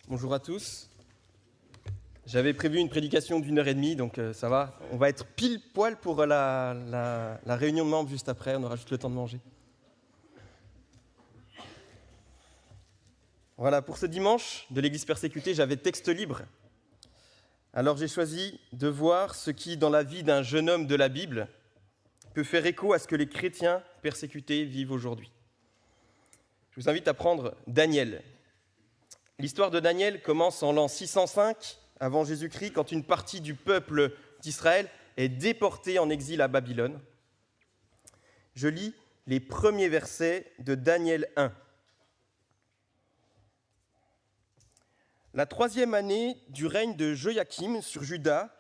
Bonjour à tous. J'avais prévu une prédication d'1 heure et demie, donc ça va. On va être pile poil pour la réunion de membres juste après, on aura juste le temps de manger. Voilà, pour ce dimanche de l'Église persécutée, j'avais texte libre. Alors j'ai choisi de voir ce qui, dans la vie d'un jeune homme de la Bible, peut faire écho à ce que les chrétiens persécutés vivent aujourd'hui. Je vous invite à prendre Daniel. L'histoire de Daniel commence en l'an 605 avant Jésus-Christ, quand une partie du peuple d'Israël est déportée en exil à Babylone. Je lis les premiers versets de Daniel 1. La 3e année du règne de Joachim sur Juda,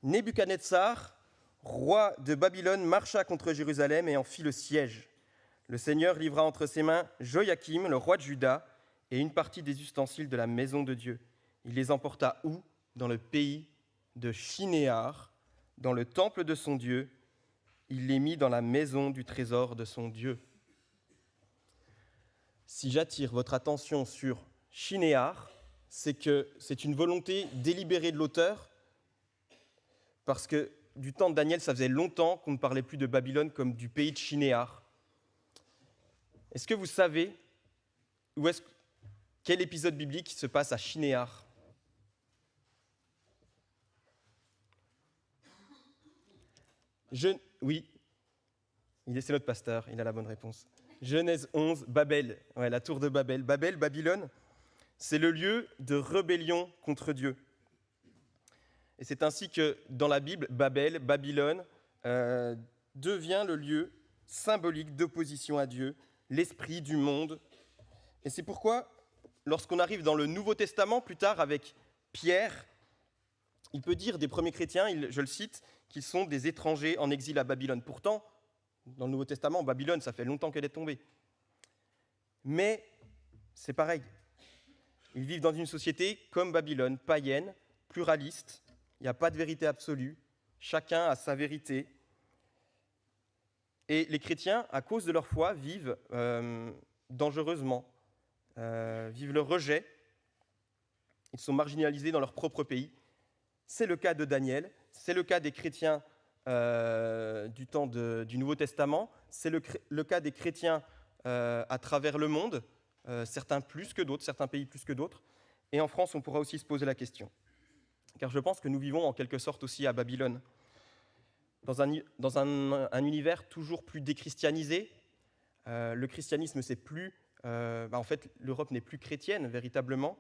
Nebuchadnezzar, roi de Babylone, marcha contre Jérusalem et en fit le siège. Le Seigneur livra entre ses mains Joachim, le roi de Juda, et une partie des ustensiles de la maison de Dieu. Il les emporta où ? Dans le pays de Shinéar, dans le temple de son Dieu. Il les mit dans la maison du trésor de son Dieu. Si j'attire votre attention sur Shinéar, c'est que c'est une volonté délibérée de l'auteur, parce que du temps de Daniel, ça faisait longtemps qu'on ne parlait plus de Babylone comme du pays de Shinéar. Est-ce que vous savez quel épisode biblique se passe à Shinéar ? Oui, c'est notre pasteur, il a la bonne réponse. Genèse 11, Babel, la tour de Babel. Babylone, c'est le lieu de rébellion contre Dieu. Et c'est ainsi que dans la Bible, Babylone, devient le lieu symbolique d'opposition à Dieu, l'esprit du monde. Et c'est pourquoi, lorsqu'on arrive dans le Nouveau Testament, plus tard avec Pierre, il peut dire des premiers chrétiens, je le cite, qu'ils sont des étrangers en exil à Babylone. Pourtant, dans le Nouveau Testament, Babylone, ça fait longtemps qu'elle est tombée. Mais c'est pareil. Ils vivent dans une société comme Babylone, païenne, pluraliste. Il n'y a pas de vérité absolue. Chacun a sa vérité. Et les chrétiens, à cause de leur foi, vivent dangereusement, vivent le rejet. Ils sont marginalisés dans leur propre pays. C'est le cas de Daniel, c'est le cas des chrétiens du temps du Nouveau Testament, c'est le cas des chrétiens à travers le monde, certains plus que d'autres, certains pays plus que d'autres. Et en France, on pourra aussi se poser la question. Car je pense que nous vivons en quelque sorte aussi à Babylone, dans un univers toujours plus déchristianisé. Le christianisme, c'est plus... en fait, l'Europe n'est plus chrétienne, véritablement.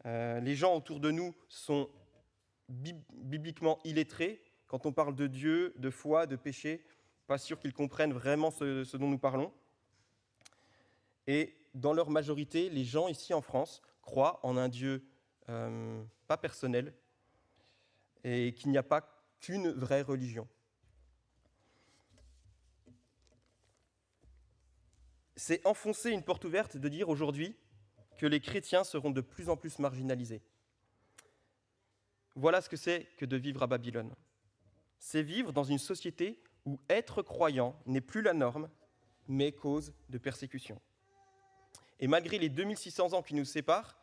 Les gens autour de nous sont bibliquement illettrés. Quand on parle de Dieu, de foi, de péché, pas sûr qu'ils comprennent vraiment ce dont nous parlons. Et dans leur majorité, les gens ici en France croient en un Dieu pas personnel et qu'il n'y a pas qu'une vraie religion. C'est enfoncer une porte ouverte de dire aujourd'hui que les chrétiens seront de plus en plus marginalisés. Voilà ce que c'est que de vivre à Babylone. C'est vivre dans une société où être croyant n'est plus la norme, mais cause de persécution. Et malgré les 2600 ans qui nous séparent,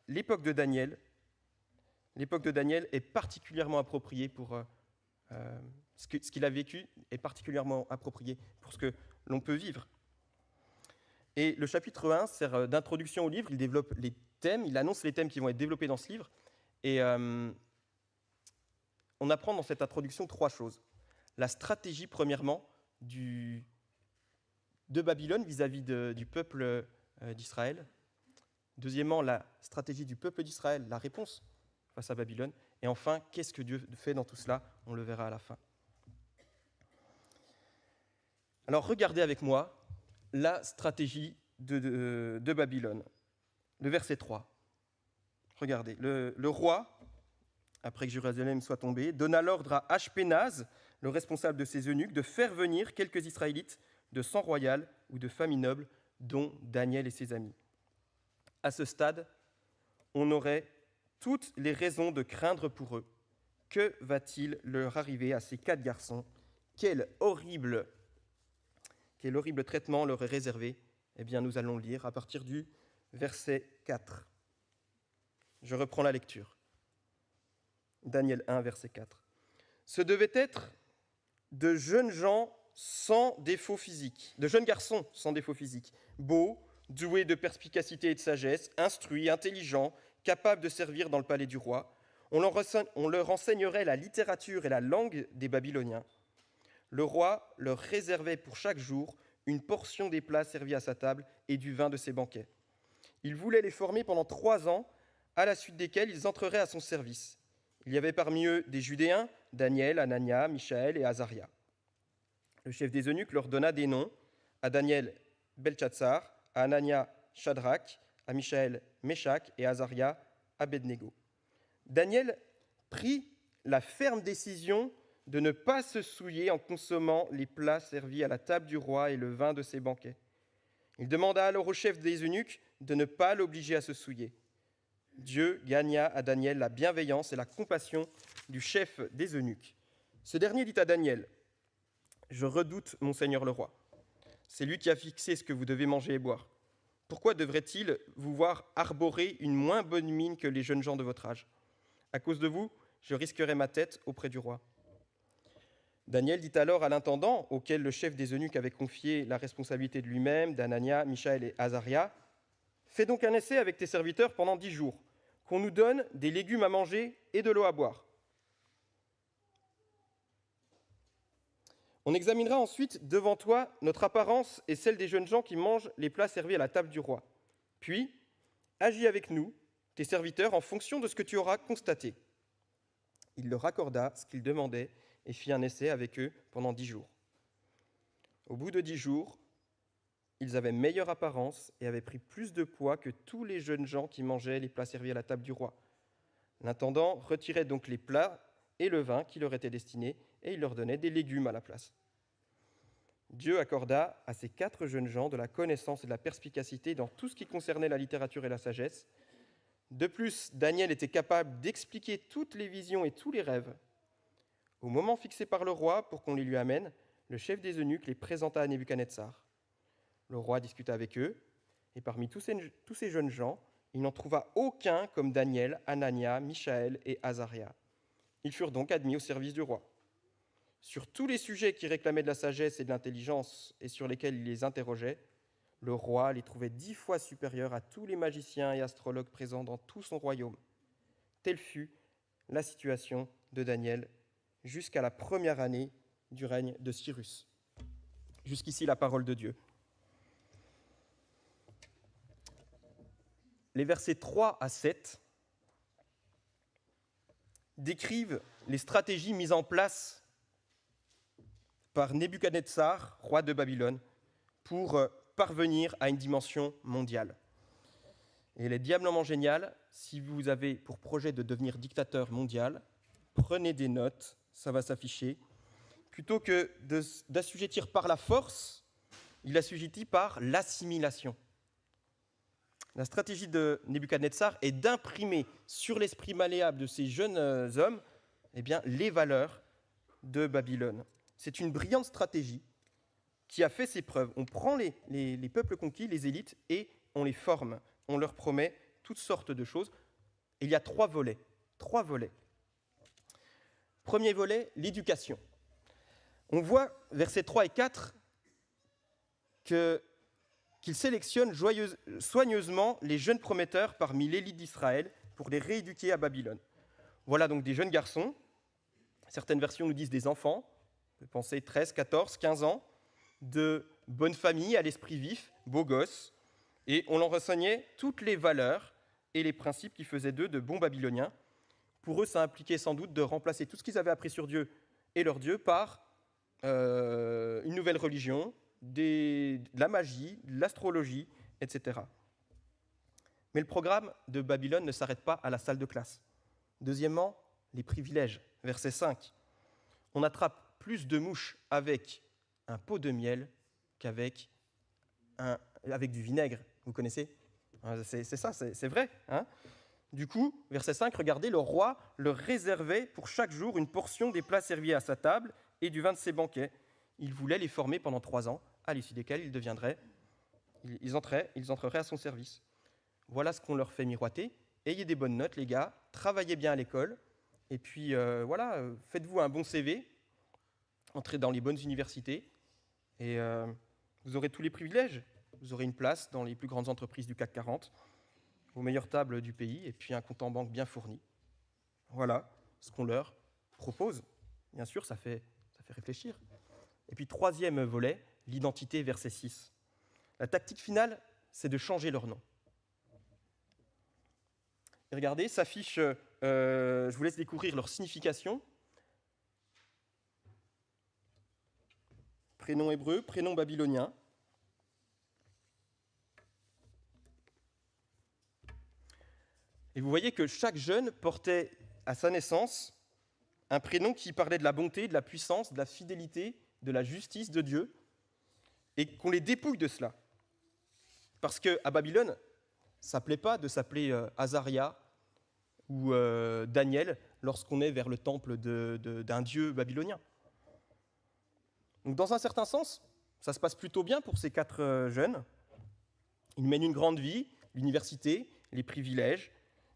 l'époque de Daniel est particulièrement appropriée pour ce qu'il a vécu, est particulièrement approprié pour ce que l'on peut vivre. Et le chapitre 1 sert d'introduction au livre, il développe les thèmes, il annonce les thèmes qui vont être développés dans ce livre. Et on apprend dans cette introduction 3 choses. La stratégie, premièrement, de Babylone vis-à-vis du peuple d'Israël. Deuxièmement, la stratégie du peuple d'Israël, la réponse face à Babylone. Et enfin, qu'est-ce que Dieu fait dans tout cela ? On le verra à la fin. Alors, regardez avec moi la stratégie de Babylone. Le verset 3. Regardez, le roi, après que Jérusalem soit tombée, donna l'ordre à Ashpénaz, le responsable de ses eunuques, de faire venir quelques Israélites de sang royal ou de famille noble, dont Daniel et ses amis. À ce stade, on aurait toutes les raisons de craindre pour eux. Que va-t-il leur arriver à ces 4 garçons ? Quel horrible traitement leur est réservé ? Eh bien, nous allons lire à partir du verset 4. Je reprends la lecture. Daniel 1, verset 4. Ce devaient être de jeunes gens sans défaut physique, de jeunes garçons sans défaut physique, beaux, doués de perspicacité et de sagesse, instruits, intelligents, capables de servir dans le palais du roi. On leur enseignerait la littérature et la langue des Babyloniens. Le roi leur réservait pour chaque jour une portion des plats servis à sa table et du vin de ses banquets. Il voulait les former pendant 3 ans, à la suite desquels ils entreraient à son service. Il y avait parmi eux des Judéens, Daniel, Anania, Michaël et Azaria. Le chef des eunuques leur donna des noms, à Daniel, Beltchatsar, à Anania, Shadrach, à Michaël, Meshach et à Azaria, Abednego. Daniel prit la ferme décision de ne pas se souiller en consommant les plats servis à la table du roi et le vin de ses banquets. Il demanda alors au chef des eunuques de ne pas l'obliger à se souiller. Dieu gagna à Daniel la bienveillance et la compassion du chef des eunuques. Ce dernier dit à Daniel, « Je redoute mon Seigneur le roi. C'est lui qui a fixé ce que vous devez manger et boire. Pourquoi devrait-il vous voir arborer une moins bonne mine que les jeunes gens de votre âge ? À cause de vous, je risquerai ma tête auprès du roi. » Daniel dit alors à l'intendant, auquel le chef des eunuques avait confié la responsabilité de lui-même, d'Anania, Michaël et Azaria, « Fais donc un essai avec tes serviteurs pendant 10 jours, qu'on nous donne des légumes à manger et de l'eau à boire. On examinera ensuite devant toi notre apparence et celle des jeunes gens qui mangent les plats servis à la table du roi. Puis, agis avec nous, tes serviteurs, en fonction de ce que tu auras constaté. » Il leur accorda ce qu'ils demandaient et fit un essai avec eux pendant 10 jours. Au bout de 10 jours, ils avaient meilleure apparence et avaient pris plus de poids que tous les jeunes gens qui mangeaient les plats servis à la table du roi. L'intendant retirait donc les plats et le vin qui leur étaient destinés, et il leur donnait des légumes à la place. Dieu accorda à ces 4 jeunes gens de la connaissance et de la perspicacité dans tout ce qui concernait la littérature et la sagesse. De plus, Daniel était capable d'expliquer toutes les visions et tous les rêves. Au moment fixé par le roi pour qu'on les lui amène, le chef des eunuques les présenta à Nebuchadnezzar. Le roi discuta avec eux, et parmi tous ces jeunes gens, il n'en trouva aucun comme Daniel, Anania, Michaël et Azaria. Ils furent donc admis au service du roi. Sur tous les sujets qui réclamaient de la sagesse et de l'intelligence et sur lesquels il les interrogeait, le roi les trouvait 10 fois supérieurs à tous les magiciens et astrologues présents dans tout son royaume. Telle fut la situation de Daniel jusqu'à la première année du règne de Cyrus. Jusqu'ici, la parole de Dieu. Les versets 3 à 7 décrivent les stratégies mises en place par Nebuchadnezzar, roi de Babylone, pour parvenir à une dimension mondiale. Et elle est diablement géniale. Si vous avez pour projet de devenir dictateur mondial, prenez des notes, ça va s'afficher. Plutôt que d'assujettir par la force, il assujettit par l'assimilation. La stratégie de Nebuchadnezzar est d'imprimer sur l'esprit malléable de ces jeunes hommes les valeurs de Babylone. C'est une brillante stratégie qui a fait ses preuves. On prend les peuples conquis, les élites, et on les forme. On leur promet toutes sortes de choses. Et il y a 3 volets. 3 volets. Premier volet, l'éducation. On voit, versets 3 et 4, qu'il sélectionne soigneusement les jeunes prometteurs parmi l'élite d'Israël pour les rééduquer à Babylone. Voilà donc des jeunes garçons, certaines versions nous disent des enfants, on peut penser 13, 14, 15 ans, de bonne famille, à l'esprit vif, beaux gosses, et on leur enseignait toutes les valeurs et les principes qui faisaient d'eux de bons Babyloniens. Pour eux, ça impliquait sans doute de remplacer tout ce qu'ils avaient appris sur Dieu et leur Dieu par une nouvelle religion, de la magie, de l'astrologie, etc. Mais le programme de Babylone ne s'arrête pas à la salle de classe. Deuxièmement, les privilèges. Verset 5. On attrape plus de mouches avec un pot de miel qu'avec du vinaigre. Vous connaissez ? C'est ça, c'est vrai. Hein ? Du coup, verset 5, regardez, le roi leur réservait pour chaque jour une portion des plats servis à sa table et du vin de ses banquets. Il voulait les former pendant 3 ans, à l'issue desquels ils entreraient à son service. Voilà ce qu'on leur fait miroiter, ayez des bonnes notes, les gars, travaillez bien à l'école, et puis voilà, faites-vous un bon CV, entrez dans les bonnes universités, et vous aurez tous les privilèges. Vous aurez une place dans les plus grandes entreprises du CAC 40, aux meilleures tables du pays, et puis un compte en banque bien fourni. Voilà ce qu'on leur propose. Bien sûr, ça fait réfléchir. Et puis, troisième volet, l'identité, verset 6. La tactique finale, c'est de changer leur nom. Et regardez, s'affiche, je vous laisse découvrir leur signification. Prénom hébreu, prénom babylonien. Et vous voyez que chaque jeune portait à sa naissance un prénom qui parlait de la bonté, de la puissance, de la fidélité, de la justice de Dieu, et qu'on les dépouille de cela. Parce qu'à Babylone, ça ne plaît pas de s'appeler Azaria ou Daniel lorsqu'on est vers le temple d'un dieu babylonien. Donc dans un certain sens, ça se passe plutôt bien pour ces 4 jeunes. Ils mènent une grande vie, l'université, les privilèges,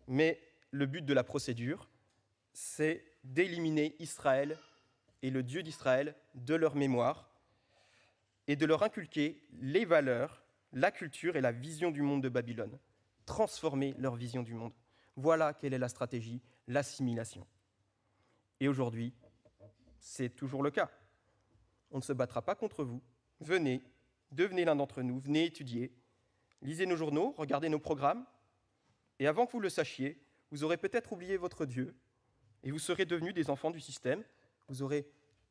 mais le but de la procédure, c'est d'éliminer Israël et le Dieu d'Israël de leur mémoire et de leur inculquer les valeurs, la culture et la vision du monde de Babylone. Transformer leur vision du monde. Voilà quelle est la stratégie, l'assimilation. Et aujourd'hui, c'est toujours le cas. On ne se battra pas contre vous. Venez, devenez l'un d'entre nous, venez étudier, lisez nos journaux, regardez nos programmes, et avant que vous le sachiez, vous aurez peut-être oublié votre Dieu, et vous serez devenus des enfants du système, vous aurez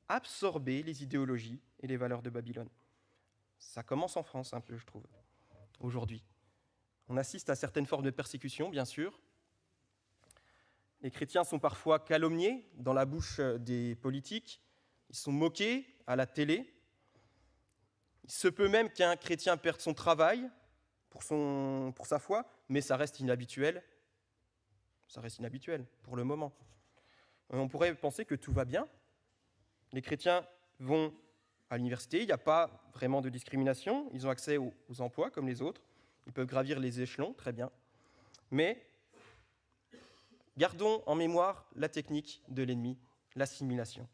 absorbé les idéologies et les valeurs de Babylone. Ça commence en France un peu, je trouve, aujourd'hui. On assiste à certaines formes de persécution, bien sûr. Les chrétiens sont parfois calomniés dans la bouche des politiques, ils sont moqués à la télé. Il se peut même qu'un chrétien perde son travail pour sa foi, mais ça reste inhabituel. Ça reste inhabituel pour le moment. On pourrait penser que tout va bien. Les chrétiens vont à l'université, il n'y a pas vraiment de discrimination, ils ont accès aux emplois comme les autres, ils peuvent gravir les échelons, très bien. Mais gardons en mémoire la technique de l'ennemi, l'assimilation.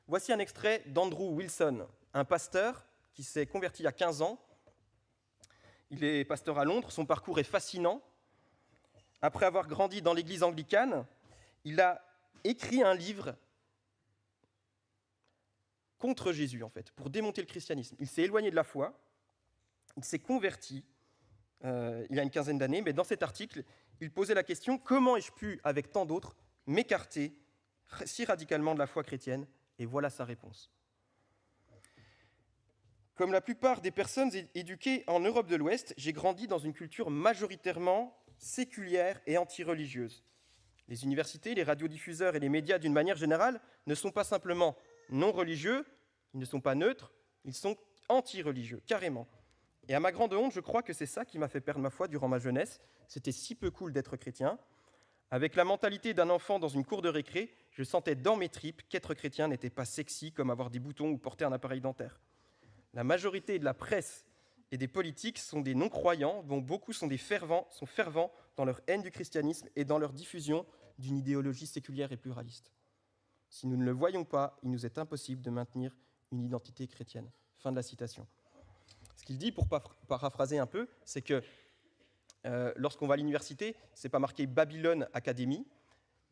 Voici un extrait d'Andrew Wilson, un pasteur qui s'est converti à 15 ans. Il est pasteur à Londres, son parcours est fascinant. Après avoir grandi dans l'église anglicane, il a écrit un livre contre Jésus, en fait, pour démonter le christianisme. Il s'est éloigné de la foi, il s'est converti il y a une quinzaine d'années, mais dans cet article, il posait la question « Comment ai-je pu, avec tant d'autres, m'écarter si radicalement de la foi chrétienne ?» Et voilà sa réponse. Comme la plupart des personnes éduquées en Europe de l'Ouest, j'ai grandi dans une culture majoritairement séculière et anti-religieuse. Les universités, les radiodiffuseurs et les médias, d'une manière générale, ne sont pas simplement non religieux, ils ne sont pas neutres, ils sont anti-religieux, carrément. Et à ma grande honte, je crois que c'est ça qui m'a fait perdre ma foi durant ma jeunesse. C'était si peu cool d'être chrétien. Avec la mentalité d'un enfant dans une cour de récré, je sentais dans mes tripes qu'être chrétien n'était pas sexy comme avoir des boutons ou porter un appareil dentaire. La majorité de la presse et des politiques sont des non-croyants, dont beaucoup sont fervents dans leur haine du christianisme et dans leur diffusion d'une idéologie séculière et pluraliste. Si nous ne le voyons pas, il nous est impossible de maintenir une identité chrétienne. Fin de la citation. Ce qu'il dit, pour paraphraser un peu, c'est que lorsqu'on va à l'université, ce n'est pas marqué Babylone Academy,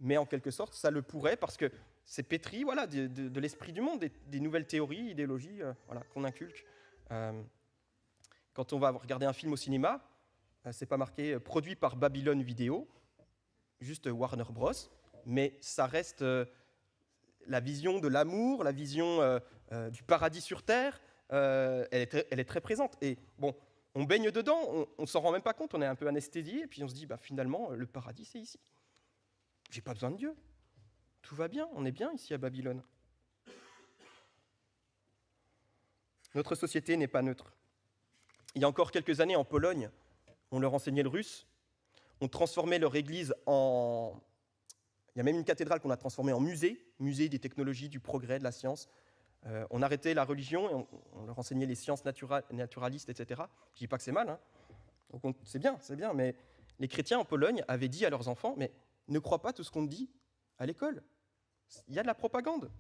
mais en quelque sorte, ça le pourrait parce que c'est pétri voilà, de l'esprit du monde, des nouvelles théories, idéologies qu'on inculque. Quand on va regarder un film au cinéma, c'est pas marqué produit par Babylone Vidéo, juste Warner Bros, mais ça reste la vision de l'amour, la vision du paradis sur Terre, elle est très présente. Et bon, on baigne dedans, on ne s'en rend même pas compte, on est un peu anesthésié, et puis on se dit, finalement, le paradis, c'est ici. J'ai pas besoin de Dieu. Tout va bien, on est bien ici à Babylone. Notre société n'est pas neutre. Il y a encore quelques années, en Pologne, on leur enseignait le russe, on transformait leur église en... Il y a même une cathédrale qu'on a transformée en musée des technologies, du progrès, de la science. On arrêtait la religion et on leur enseignait les sciences naturalistes, etc. Je ne dis pas que c'est mal, hein. C'est bien, mais Les chrétiens en Pologne avaient dit à leurs enfants, mais ne crois pas tout ce qu'on te dit à l'école. Il y a de la propagande.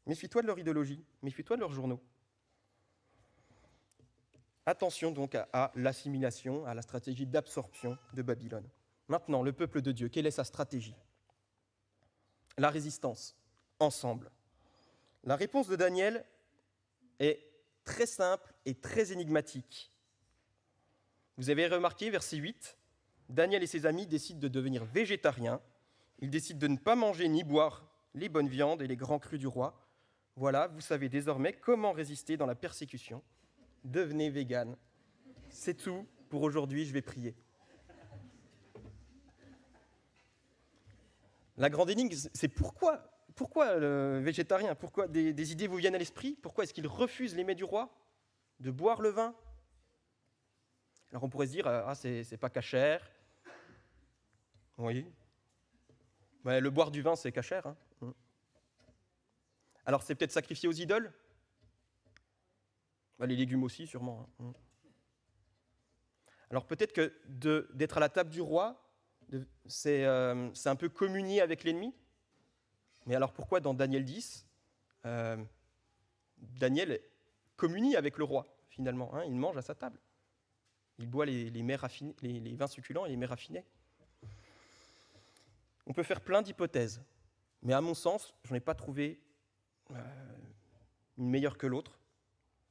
Méfie-toi de leur idéologie, méfie-toi de leurs journaux. Attention donc à l'assimilation, à la stratégie d'absorption de Babylone. Maintenant, le peuple de Dieu, quelle est sa stratégie? La résistance, ensemble. La réponse de Daniel est très simple et très énigmatique. Vous avez remarqué, verset 8, Daniel et ses amis décident de devenir végétariens. Ils décident de ne pas manger ni boire les bonnes viandes et les grands crus du roi. Voilà, vous savez désormais comment résister dans la persécution. Devenez vegan. C'est tout pour aujourd'hui, je vais prier. La grande énigme, c'est pourquoi le végétarien? Pourquoi des idées vous viennent à l'esprit? Pourquoi est-ce qu'il refuse les mets du roi de boire le vin? Alors on pourrait se dire, c'est pas cachère. Oui. Ouais, le boire du vin, c'est cachère. Hein. Alors c'est peut-être sacrifié aux idoles? Les légumes aussi, sûrement. Hein. Alors peut-être que d'être à la table du roi, c'est un peu communier avec l'ennemi. Mais alors pourquoi dans Daniel 10, Daniel communie avec le roi, finalement, hein, il mange à sa table. Il boit les mets raffinés, les vins succulents et les mets raffinés. On peut faire plein d'hypothèses, mais à mon sens, je n'en ai pas trouvé une meilleure que l'autre.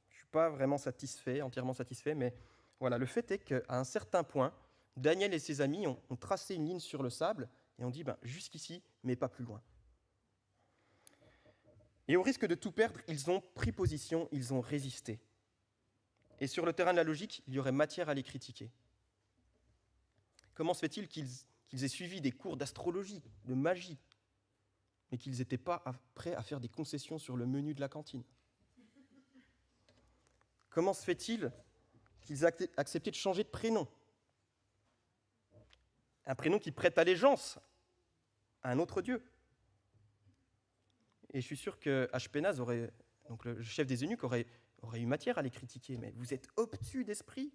Je ne suis pas vraiment entièrement satisfait, mais voilà, le fait est qu'à un certain point, Daniel et ses amis ont tracé une ligne sur le sable et ont dit jusqu'ici, mais pas plus loin. Et au risque de tout perdre, ils ont pris position, ils ont résisté. Et sur le terrain de la logique, il y aurait matière à les critiquer. Comment se fait-il qu'ils aient suivi des cours d'astrologie, de magie, mais qu'ils n'étaient pas prêts à faire des concessions sur le menu de la cantine? Comment se fait-il qu'ils aient accepté de changer de prénom? Un prénom qui prête allégeance à un autre dieu. Et je suis sûr que Ashpenaz donc le chef des eunuques, aurait eu matière à les critiquer. Mais vous êtes obtus d'esprit.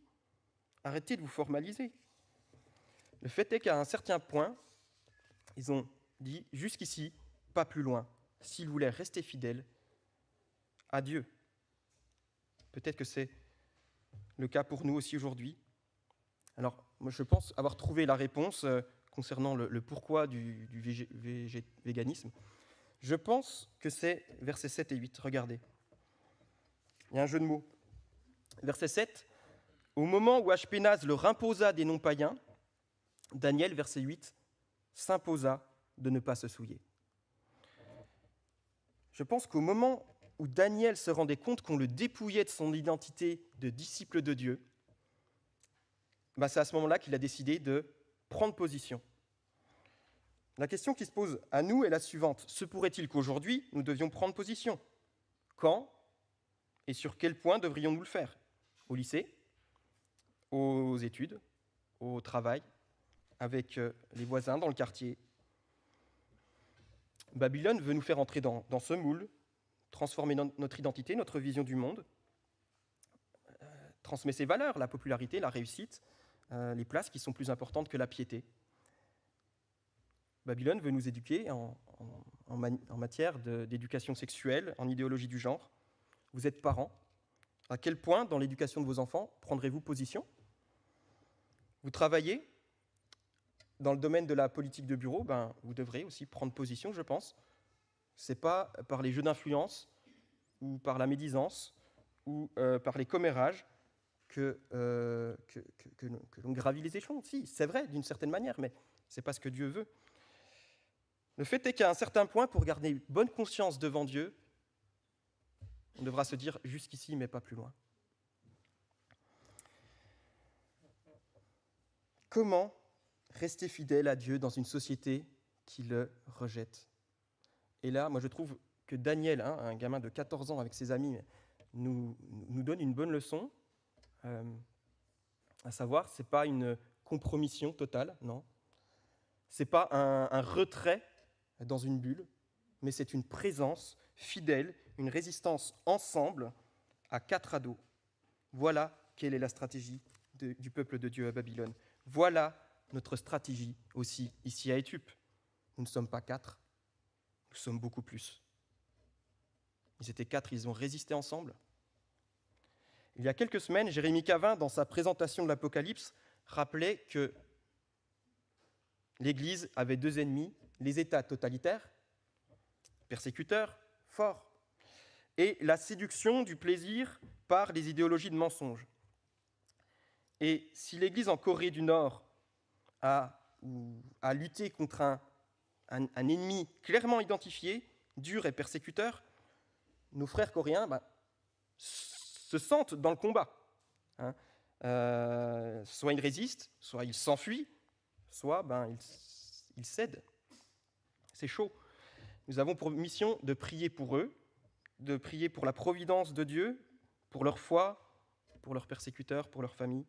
Arrêtez de vous formaliser. Le fait est qu'à un certain point, ils ont dit jusqu'ici, pas plus loin. S'ils voulaient rester fidèles à Dieu. Peut-être que c'est le cas pour nous aussi aujourd'hui. Alors, moi, je pense avoir trouvé la réponse concernant le pourquoi du véganisme. Je pense que c'est versets 7 et 8. Regardez. Il y a un jeu de mots. Verset 7. Au moment où Ashpenaz leur imposa des noms païens, Daniel, verset 8, s'imposa de ne pas se souiller. Je pense qu'au moment où Daniel se rendait compte qu'on le dépouillait de son identité de disciple de Dieu, c'est à ce moment-là qu'il a décidé de prendre position. La question qui se pose à nous est la suivante. Se pourrait-il qu'aujourd'hui, nous devions prendre position? Quand et sur quel point devrions-nous le faire? Au lycée, aux études, au travail, avec les voisins, dans le quartier. Babylone veut nous faire entrer dans ce moule, transformer notre identité, notre vision du monde, transmet ses valeurs, la popularité, la réussite, les places qui sont plus importantes que la piété. Babylone veut nous éduquer en matière d'éducation sexuelle, en idéologie du genre. Vous êtes parents. À quel point, dans l'éducation de vos enfants, prendrez-vous position? Vous travaillez dans le domaine de la politique de bureau, vous devrez aussi prendre position, je pense. Ce n'est pas par les jeux d'influence ou par la médisance ou par les commérages que l'on gravit les échelons. Si, c'est vrai, d'une certaine manière, mais ce n'est pas ce que Dieu veut. Le fait est qu'à un certain point, pour garder bonne conscience devant Dieu, on devra se dire jusqu'ici, mais pas plus loin. Comment rester fidèle à Dieu dans une société qui le rejette? Et là, moi je trouve que Daniel, un gamin de 14 ans avec ses amis, nous donne une bonne leçon, à savoir, ce n'est pas une compromission totale, non. Ce n'est pas un retrait dans une bulle, mais c'est une présence fidèle, une résistance ensemble à 4 ados. Voilà quelle est la stratégie du peuple de Dieu à Babylone. Voilà notre stratégie aussi ici à Étup. Nous ne sommes pas 4, nous sommes beaucoup plus. Ils étaient 4, ils ont résisté ensemble. Il y a quelques semaines, Jérémie Cavin, dans sa présentation de l'Apocalypse, rappelait que l'Église avait 2 ennemis, les États totalitaires, persécuteurs, forts, et la séduction du plaisir par les idéologies de mensonges. Et si l'Église en Corée du Nord a lutté contre un ennemi clairement identifié, dur et persécuteur, nos frères coréens se sentent dans le combat. Soit ils résistent, soit ils s'enfuient, soit ils cèdent. C'est chaud. Nous avons pour mission de prier pour eux, de prier pour la providence de Dieu, pour leur foi, pour leurs persécuteurs, pour leur famille.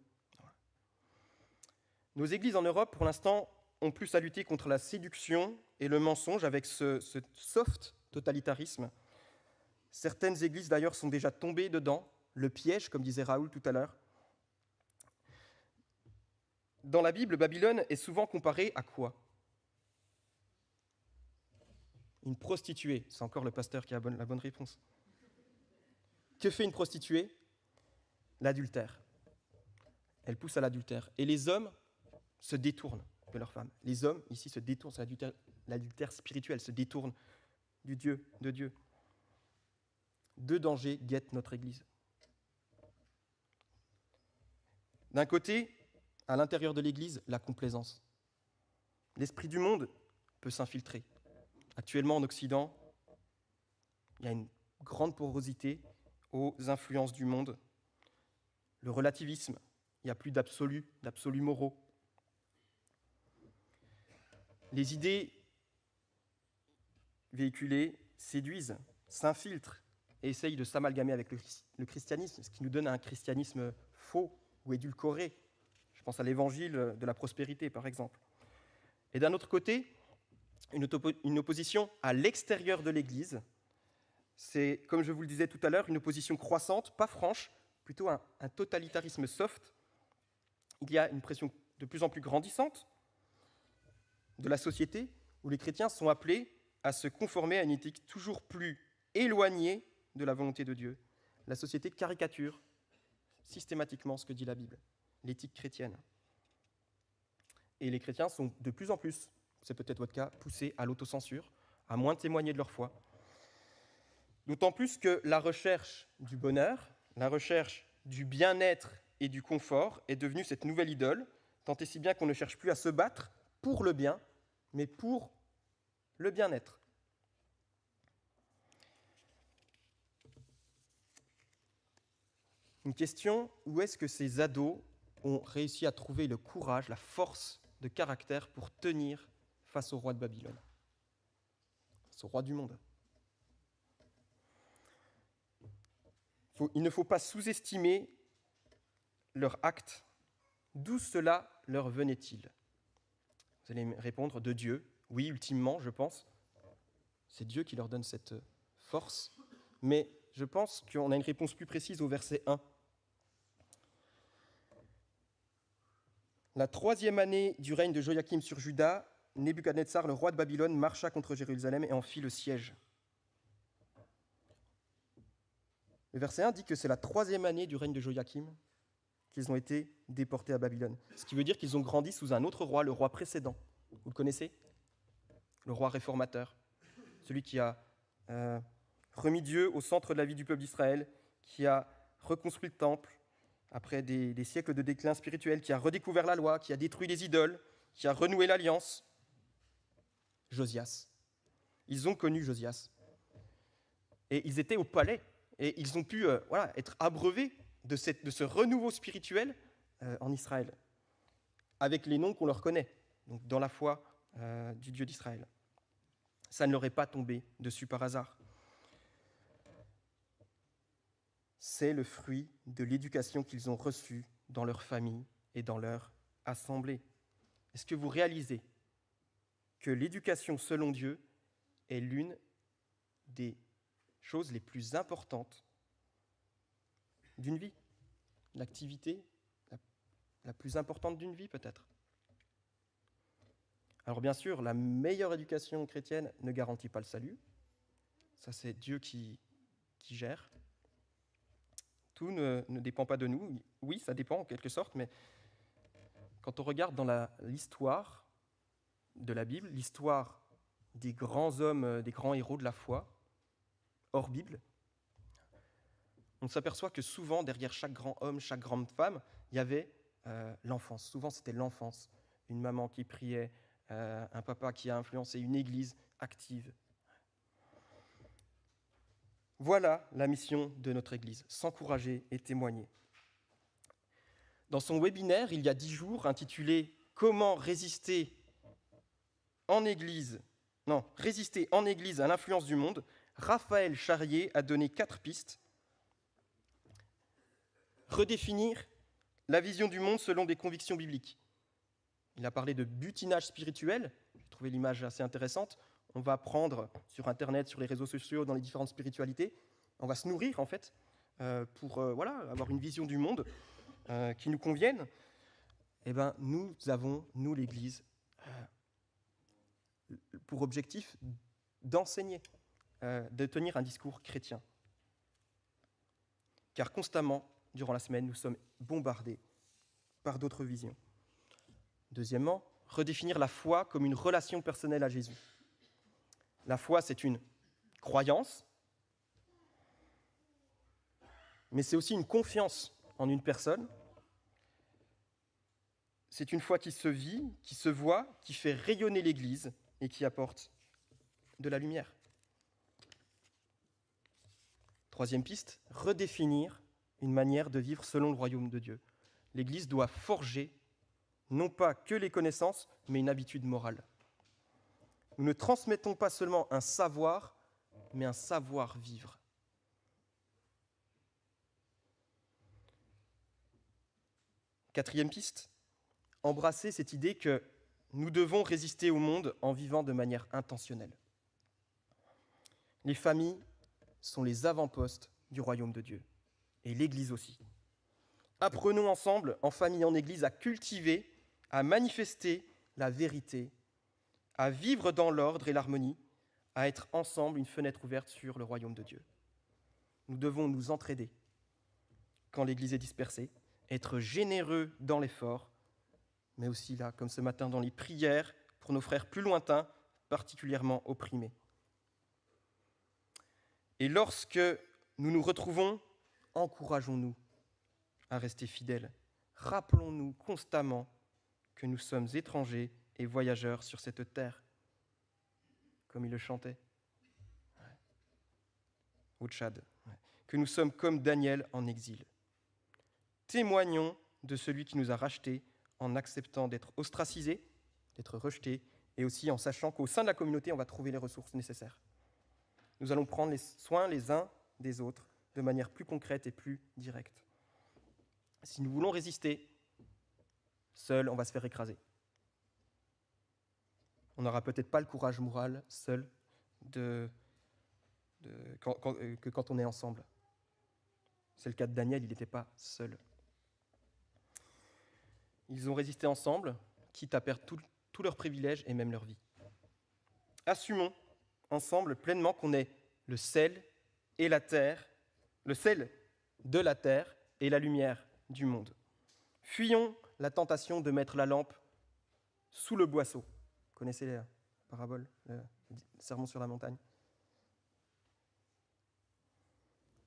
Nos églises en Europe, pour l'instant, ont plus à lutter contre la séduction et le mensonge avec ce soft totalitarisme. Certaines églises, d'ailleurs, sont déjà tombées dedans, le piège, comme disait Raoul tout à l'heure. Dans la Bible, Babylone est souvent comparée à quoi ? Une prostituée. C'est encore le pasteur qui a la bonne réponse. Que fait une prostituée ? L'adultère. Elle pousse à l'adultère. Et les hommes se détournent de leurs femmes. Les hommes, ici, se détournent. C'est l'adultère spirituel, se détournent de Dieu. 2 dangers guettent notre Église. D'un côté, à l'intérieur de l'Église, la complaisance. L'esprit du monde peut s'infiltrer. Actuellement, en Occident, il y a une grande porosité aux influences du monde. Le relativisme, il n'y a plus d'absolus moraux. Les idées véhiculées séduisent, s'infiltrent et essayent de s'amalgamer avec le christianisme, ce qui nous donne un christianisme faux ou édulcoré. Je pense à l'évangile de la prospérité, par exemple. Et d'un autre côté, une opposition à l'extérieur de l'Église. C'est, comme je vous le disais tout à l'heure, une opposition croissante, pas franche, plutôt un totalitarisme soft. Il y a une pression de plus en plus grandissante de la société où les chrétiens sont appelés à se conformer à une éthique toujours plus éloignée de la volonté de Dieu. La société caricature systématiquement ce que dit la Bible, l'éthique chrétienne. Et les chrétiens sont de plus en plus, c'est peut-être votre cas, poussés à l'autocensure, à moins témoigner de leur foi. D'autant plus que la recherche du bonheur, la recherche du bien-être et du confort est devenue cette nouvelle idole, tant et si bien qu'on ne cherche plus à se battre pour le bien, mais pour le bien-être. Une question, où est-ce que ces ados ont réussi à trouver le courage, la force de caractère pour tenir face au roi de Babylone, face au roi du monde ? Il ne faut pas sous-estimer leur acte. D'où cela leur venait-il ? Vous allez me répondre de Dieu. Oui, ultimement, je pense. C'est Dieu qui leur donne cette force. Mais je pense qu'on a une réponse plus précise au verset 1. La 3e année du règne de Joachim sur Juda, Nebuchadnezzar, le roi de Babylone, marcha contre Jérusalem et en fit le siège. Le verset 1 dit que c'est la 3e année du règne de Joachim qu'ils ont été déportés à Babylone. Ce qui veut dire qu'ils ont grandi sous un autre roi, le roi précédent. Vous le connaissez ? Le roi réformateur. Celui qui a remis Dieu au centre de la vie du peuple d'Israël, qui a reconstruit le temple après des siècles de déclin spirituel, qui a redécouvert la loi, qui a détruit les idoles, qui a renoué l'alliance. Josias. Ils ont connu Josias. Et ils étaient au palais. Et ils ont pu être abreuvés de ce renouveau spirituel en Israël, avec les noms qu'on leur connaît, donc dans la foi du Dieu d'Israël. Ça ne leur est pas tombé dessus par hasard. C'est le fruit de l'éducation qu'ils ont reçue dans leur famille et dans leur assemblée. Est-ce que vous réalisez que l'éducation selon Dieu est l'une des choses les plus importantes d'une vie, l'activité plus importante d'une vie peut-être. Alors bien sûr, la meilleure éducation chrétienne ne garantit pas le salut. Ça, c'est Dieu qui gère. Tout ne dépend pas de nous. Oui, ça dépend en quelque sorte, mais quand on regarde dans l'histoire de la Bible, l'histoire des grands hommes, des grands héros de la foi, hors Bible, on s'aperçoit que souvent, derrière chaque grand homme, chaque grande femme, il y avait l'enfance. Souvent, c'était l'enfance. Une maman qui priait, un papa qui a influencé, une église active. Voilà la mission de notre église, s'encourager et témoigner. Dans son webinaire, il y a 10 jours, intitulé « Comment résister en église à l'influence du monde », Raphaël Charrier a donné 4 pistes. Redéfinir la vision du monde selon des convictions bibliques. Il a parlé de butinage spirituel. J'ai trouvé l'image assez intéressante. On va apprendre sur Internet, sur les réseaux sociaux, dans les différentes spiritualités. On va se nourrir, en fait, pour avoir une vision du monde qui nous convienne. Eh bien, nous avons, nous, l'Église, pour objectif d'enseigner, de tenir un discours chrétien. Car constamment, durant la semaine, nous sommes bombardés par d'autres visions. Deuxièmement, redéfinir la foi comme une relation personnelle à Jésus. La foi, c'est une croyance, mais c'est aussi une confiance en une personne. C'est une foi qui se vit, qui se voit, qui fait rayonner l'Église et qui apporte de la lumière. Troisième piste, redéfinir une manière de vivre selon le royaume de Dieu. L'Église doit forger non pas que les connaissances, mais une habitude morale. Nous ne transmettons pas seulement un savoir, mais un savoir-vivre. Quatrième piste, embrasser cette idée que nous devons résister au monde en vivant de manière intentionnelle. Les familles sont les avant-postes du royaume de Dieu, et l'Église aussi. Apprenons ensemble, en famille, en Église, à cultiver, à manifester la vérité, à vivre dans l'ordre et l'harmonie, à être ensemble une fenêtre ouverte sur le royaume de Dieu. Nous devons nous entraider quand l'Église est dispersée, être généreux dans l'effort, mais aussi là, comme ce matin, dans les prières pour nos frères plus lointains, particulièrement opprimés. Et lorsque nous nous retrouvons, encourageons-nous à rester fidèles. Rappelons-nous constamment que nous sommes étrangers et voyageurs sur cette terre, comme il le chantait au Tchad, que nous sommes comme Daniel en exil. Témoignons de celui qui nous a rachetés en acceptant d'être ostracisés, d'être rejetés, et aussi en sachant qu'au sein de la communauté, on va trouver les ressources nécessaires. Nous allons prendre soin les uns des autres de manière plus concrète et plus directe. Si nous voulons résister, seuls, on va se faire écraser. On n'aura peut-être pas le courage moral, seul, que quand on est ensemble. C'est le cas de Daniel, il n'était pas seul. Ils ont résisté ensemble, quitte à perdre tous leurs privilèges et même leur vie. Assumons ensemble pleinement qu'on est le sel et la terre, le sel de la terre et la lumière du monde. Fuyons la tentation de mettre la lampe sous le boisseau. Vous connaissez la parabole, le sermon sur la montagne.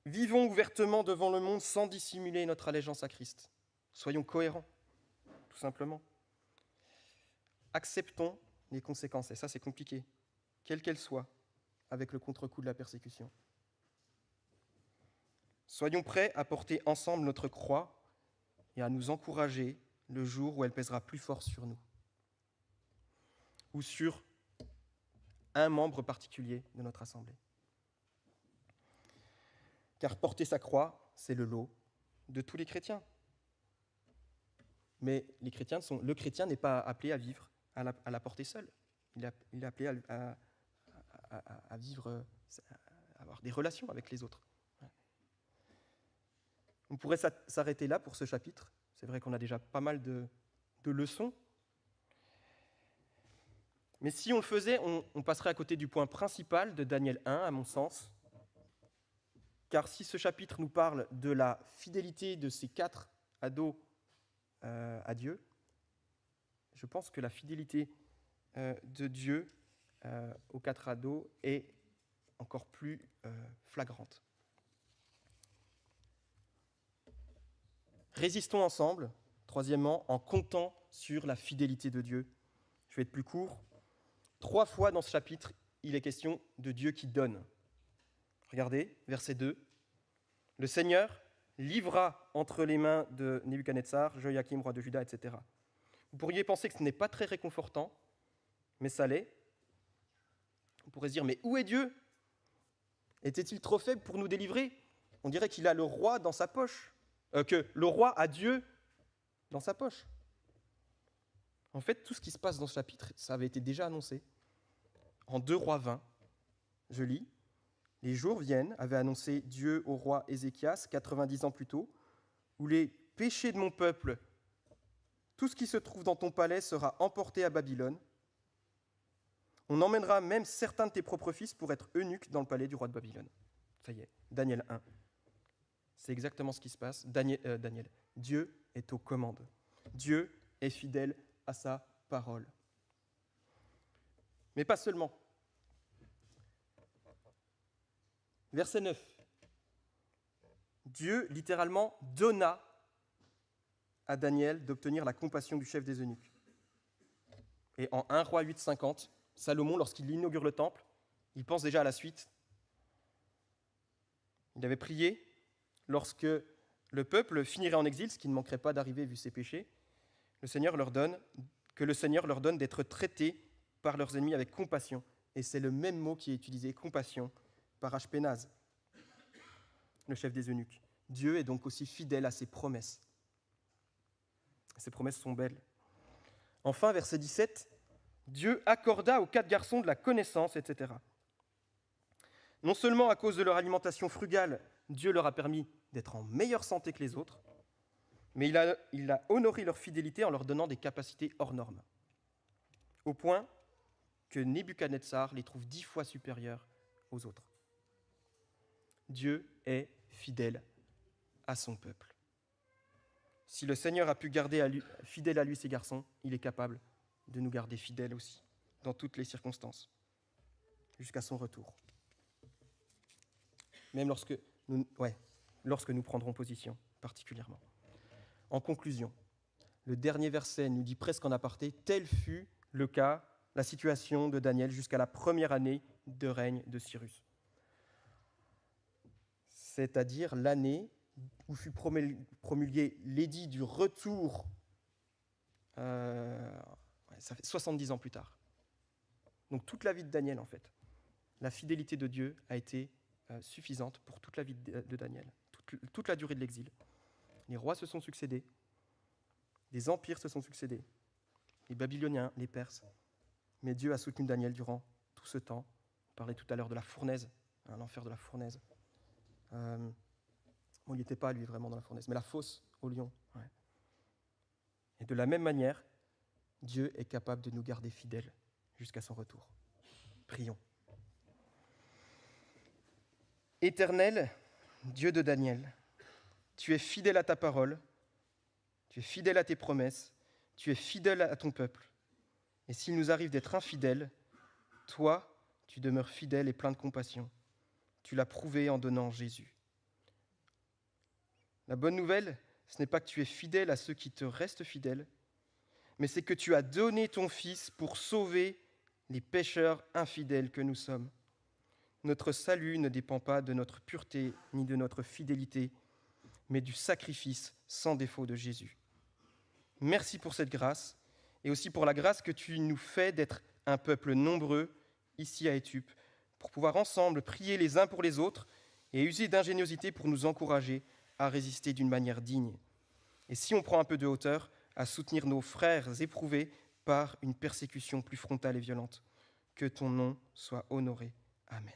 Vivons ouvertement devant le monde sans dissimuler notre allégeance à Christ. Soyons cohérents, tout simplement. Acceptons les conséquences, et ça c'est compliqué, quelles qu'elles soient, avec le contre-coup de la persécution. Soyons prêts à porter ensemble notre croix et à nous encourager le jour où elle pèsera plus fort sur nous, ou sur un membre particulier de notre assemblée. Car porter sa croix, c'est le lot de tous les chrétiens. Mais le chrétien n'est pas appelé à vivre, à la porter seul. Il est appelé à vivre, à avoir des relations avec les autres. On pourrait s'arrêter là pour ce chapitre, C'est vrai qu'on a déjà pas mal de leçons. Mais si on le faisait, on passerait à côté du point principal de Daniel 1, à mon sens. Car si ce chapitre nous parle de la fidélité de ces 4 ados à Dieu, je pense que la fidélité de Dieu aux 4 ados est encore plus flagrante. Résistons ensemble, troisièmement, en comptant sur la fidélité de Dieu. Je vais être plus court. 3 fois dans ce chapitre, il est question de Dieu qui donne. Regardez, verset 2. Le Seigneur livra entre les mains de Nebuchadnezzar, Joachim, roi de Juda, etc. Vous pourriez penser que ce n'est pas très réconfortant, mais ça l'est. On pourrait se dire, mais où est Dieu ? Était-il trop faible pour nous délivrer ? On dirait qu'il a le roi dans sa poche, que le roi a Dieu dans sa poche. En fait, tout ce qui se passe dans ce chapitre, ça avait été déjà annoncé. En 2 Rois 20, je lis, « Les jours viennent, avait annoncé Dieu au roi Ézéchias 90 ans plus tôt, où les péchés de mon peuple, tout ce qui se trouve dans ton palais sera emporté à Babylone. On emmènera même certains de tes propres fils pour être eunuques dans le palais du roi de Babylone. » Ça y est, Daniel 1. C'est exactement ce qui se passe. Daniel, Dieu est aux commandes. Dieu est fidèle à sa parole. Mais pas seulement. Verset 9. Dieu, littéralement, donna à Daniel d'obtenir la compassion du chef des eunuques. Et en 1 Roi 8, 50, Salomon, lorsqu'il inaugure le temple, il pense déjà à la suite. Il avait prié, lorsque le peuple finirait en exil, ce qui ne manquerait pas d'arriver vu ses péchés, que le Seigneur leur donne d'être traités par leurs ennemis avec compassion. Et c'est le même mot qui est utilisé, compassion, par Ashpenaz, le chef des eunuques. Dieu est donc aussi fidèle à ses promesses. Ces promesses sont belles. Enfin, verset 17, Dieu accorda aux 4 garçons de la connaissance, etc. Non seulement à cause de leur alimentation frugale, Dieu leur a permis d'être en meilleure santé que les autres, mais il a honoré leur fidélité en leur donnant des capacités hors normes, au point que Nebuchadnezzar les trouve 10 fois supérieurs aux autres. Dieu est fidèle à son peuple. Si le Seigneur a pu garder fidèle à lui ses garçons, il est capable de nous garder fidèles aussi, dans toutes les circonstances, jusqu'à son retour. Même lorsque nous prendrons position, particulièrement. En conclusion, le dernier verset nous dit presque en aparté, tel fut le cas, la situation de Daniel jusqu'à la première année de règne de Cyrus. C'est-à-dire l'année où fut promulgué l'édit du retour, ça fait 70 ans plus tard. Donc toute la vie de Daniel, en fait. La fidélité de Dieu a été suffisante pour toute la vie de Daniel, toute la durée de l'exil. Les rois se sont succédés, les empires se sont succédés, les Babyloniens, les Perses. Mais Dieu a soutenu Daniel durant tout ce temps. On parlait tout à l'heure de la fournaise, l'enfer de la fournaise. Il n'était pas, lui, vraiment dans la fournaise, mais la fosse au lion. Ouais. Et de la même manière, Dieu est capable de nous garder fidèles jusqu'à son retour. Prions. Éternel, Dieu de Daniel, tu es fidèle à ta parole, tu es fidèle à tes promesses, tu es fidèle à ton peuple. Et s'il nous arrive d'être infidèles, toi, tu demeures fidèle et plein de compassion. Tu l'as prouvé en donnant Jésus. La bonne nouvelle, ce n'est pas que tu es fidèle à ceux qui te restent fidèles, mais c'est que tu as donné ton Fils pour sauver les pécheurs infidèles que nous sommes. Notre salut ne dépend pas de notre pureté ni de notre fidélité, mais du sacrifice sans défaut de Jésus. Merci pour cette grâce et aussi pour la grâce que tu nous fais d'être un peuple nombreux ici à Étup, pour pouvoir ensemble prier les uns pour les autres et user d'ingéniosité pour nous encourager à résister d'une manière digne. Et si on prend un peu de hauteur, à soutenir nos frères éprouvés par une persécution plus frontale et violente. Que ton nom soit honoré. Amen.